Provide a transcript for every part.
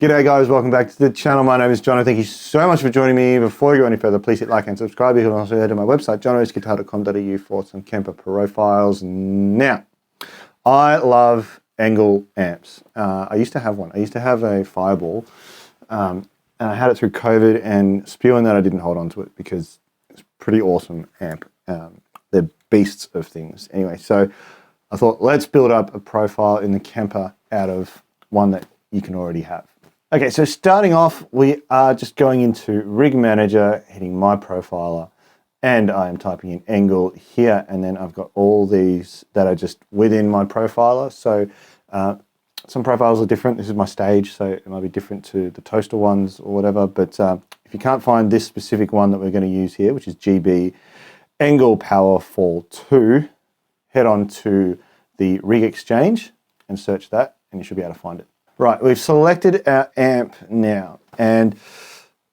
G'day guys, welcome back to the channel. My name is Jono. Thank you so much for joining me. Before we go any further, please hit like and subscribe. You can also head to my website, jonosguitar.com.au for some Kemper Profiles. Now, I love Engl amps. I used to have one. I used to have a Fireball, and I had it through COVID, and spewing that I didn't hold on to it because it's a pretty awesome amp. They're beasts of things. Anyway, so I thought let's build up a profile in the Kemper out of one that you can already have. Okay, so starting off, we are just going into Rig Manager, hitting My Profiler, and I am typing in Engl here, and then I've got all these that are just within my profiler. So some profiles are different. This is my stage, so it might be different to the toaster ones or whatever, but if you can't find this specific one that we're going to use here, which is GB Engl Powerfall 2, head on to the Rig Exchange and search that, and you should be able to find it. Right, we've selected our amp now, and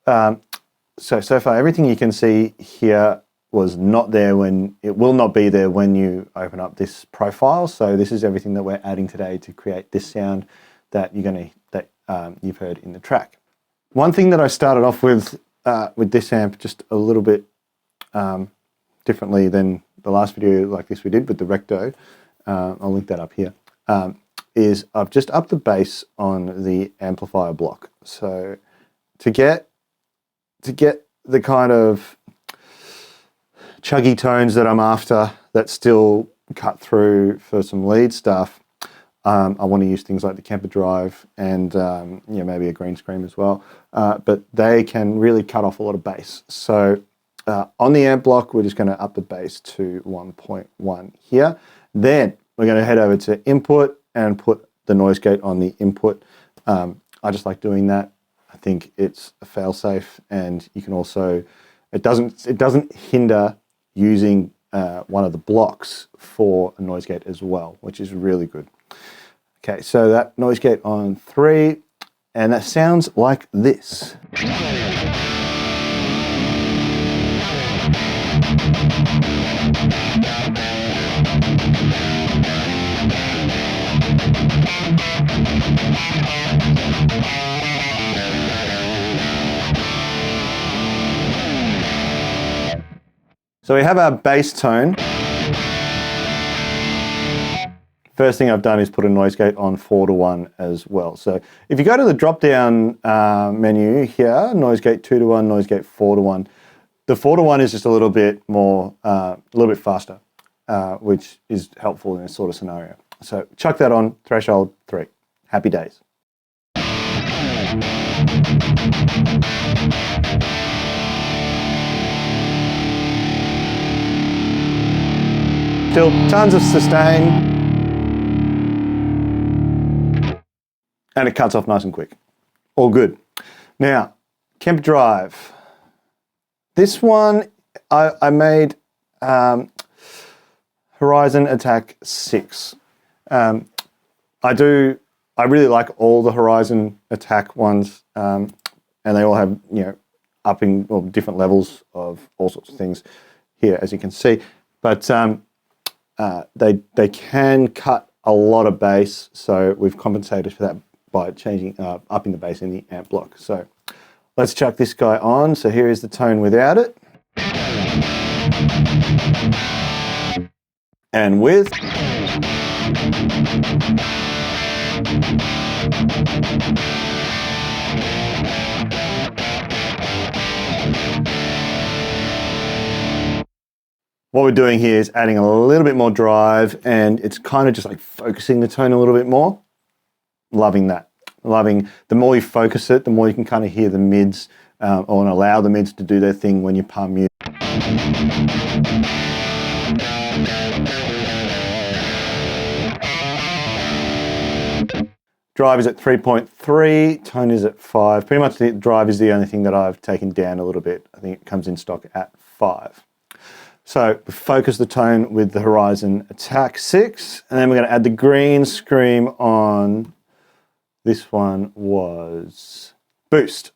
so far everything you can see here was not there when, it will not be there when you open up this profile. So this is everything that we're adding today to create this sound that you've heard in the track. One thing that I started off with this amp just a little bit differently than the last video like this we did with the Recto, I'll link that up here, is I've just upped the bass on the amplifier block. So to get the kind of chuggy tones that I'm after that still cut through for some lead stuff, I want to use things like the Kemper Drive and maybe a green screen as well, but they can really cut off a lot of bass. So on the amp block, we're just going to up the bass to 1.1 here. Then we're going to head over to input and put the noise gate on the input. I just like doing that. I think it's a fail-safe, and you can also, it doesn't hinder using one of the blocks for a noise gate as well, which is really good. Okay, so that noise gate on 3, and that sounds like this. So we have our bass tone. First thing I've done is put a noise gate on 4:1 as well. So if you go to the drop-down menu here, noise gate 2:1, noise gate 4:1, the 4:1 is just a little bit more, a little bit faster, which is helpful in this sort of scenario. So chuck that on, threshold 3. Happy days. Still tons of sustain, and it cuts off nice and quick. All good. Now, Kemper Drive. This one I made Horizon Attack 6. I really like all the Horizon Attack ones, and they all have upping or different levels of all sorts of things here, as you can see. But they can cut a lot of bass, so we've compensated for that by changing upping the bass in the amp block. So let's chuck this guy on. So here is the tone without it, and with. What we're doing here is adding a little bit more drive, and it's kind of just like focusing the tone a little bit more. Loving that. Loving, the more you focus it, the more you can kind of hear the mids or allow the mids to do their thing when you palm mute. Drive is at 3.3, tone is at 5. Pretty much the drive is the only thing that I've taken down a little bit. I think it comes in stock at 5. So we focus the tone with the Horizon Attack 6, and then we're going to add the green scream on. This one was Boost.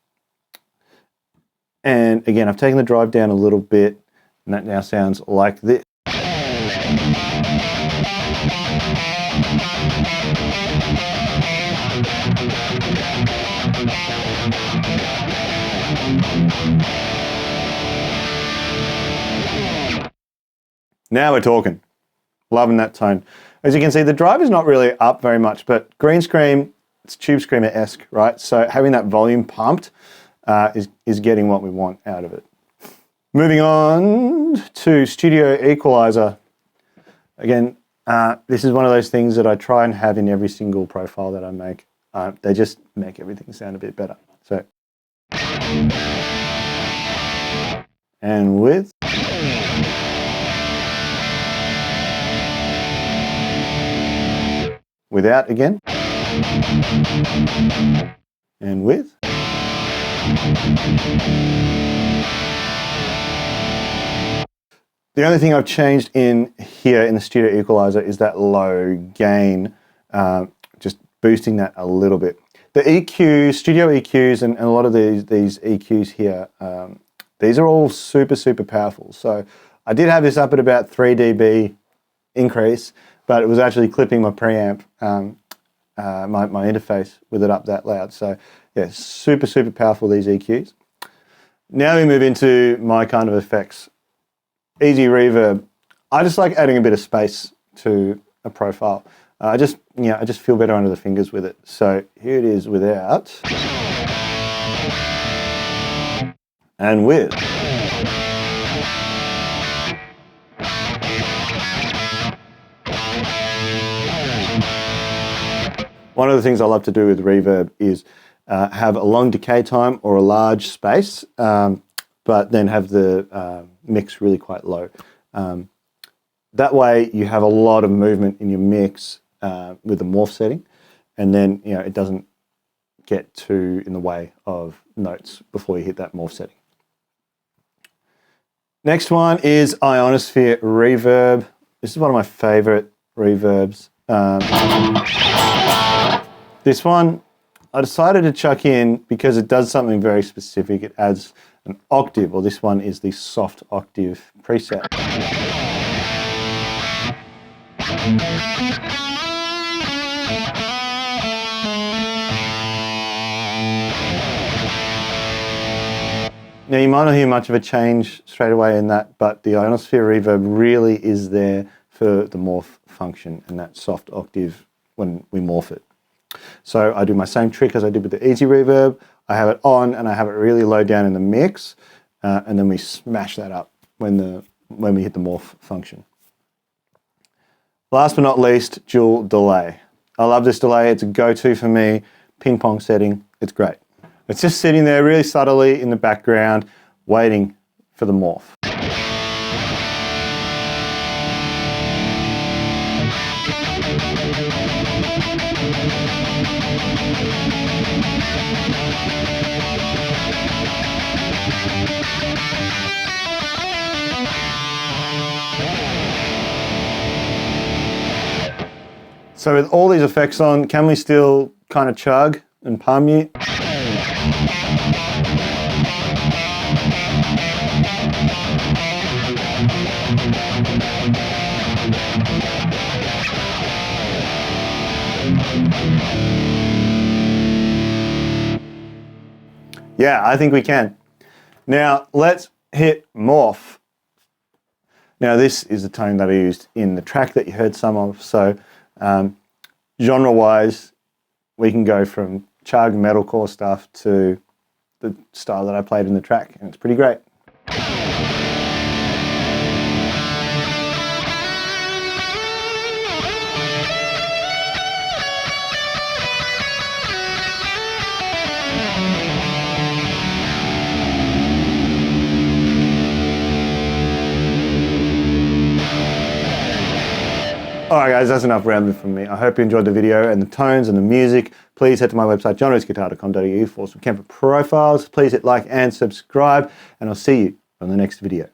And again, I've taken the drive down a little bit, and that now sounds like this. Now we're talking. Loving that tone. As you can see, the drive is not really up very much, but green screen, it's Tube Screamer-esque, right? So having that volume pumped is getting what we want out of it. Moving on to Studio Equalizer. Again, this is one of those things that I try and have in every single profile that I make. They just make everything sound a bit better. So, and width. Without again. And width. The only thing I've changed in here in the Studio Equalizer is that low gain, just boosting that a little bit. The EQs, Studio EQs, and a lot of these EQs here, these are all super, super powerful. So I did have this up at about 3 dB increase, but it was actually clipping my preamp, my interface with it up that loud. So yeah, super, super powerful, these EQs. Now we move into my kind of effects. Easy reverb. I just like adding a bit of space to a profile. I just feel better under the fingers with it. So here it is without and with. One of the things I love to do with reverb is have a long decay time or a large space, but then have the mix really quite low. That way you have a lot of movement in your mix with the morph setting, and then it doesn't get too in the way of notes before you hit that morph setting. Next one is Ionosphere Reverb. This is one of my favorite reverbs. This one I decided to chuck in because it does something very specific. It adds an octave, or this one is the soft octave preset. Now you might not hear much of a change straight away in that, but the Ionosphere Reverb really is there for the morph function and that soft octave when we morph it. So I do my same trick as I did with the Easy Reverb. I have it on and I have it really low down in the mix, and then we smash that up when we hit the morph function. Last but not least, dual delay. I love this delay. It's a go-to for me. Ping pong setting. It's great. It's just sitting there really subtly in the background, waiting for the morph. So with all these effects on, can we still kind of chug and palm mute? Yeah, I think we can. Now let's hit morph. Now this is the tone that I used in the track that you heard some of. So genre-wise, we can go from chug metalcore stuff to the style that I played in the track, and it's pretty great. Alright guys, that's enough rambling from me. I hope you enjoyed the video and the tones and the music. Please head to my website, johnridsguitar.com.au for some Kemper Profiles. Please hit like and subscribe, and I'll see you on the next video.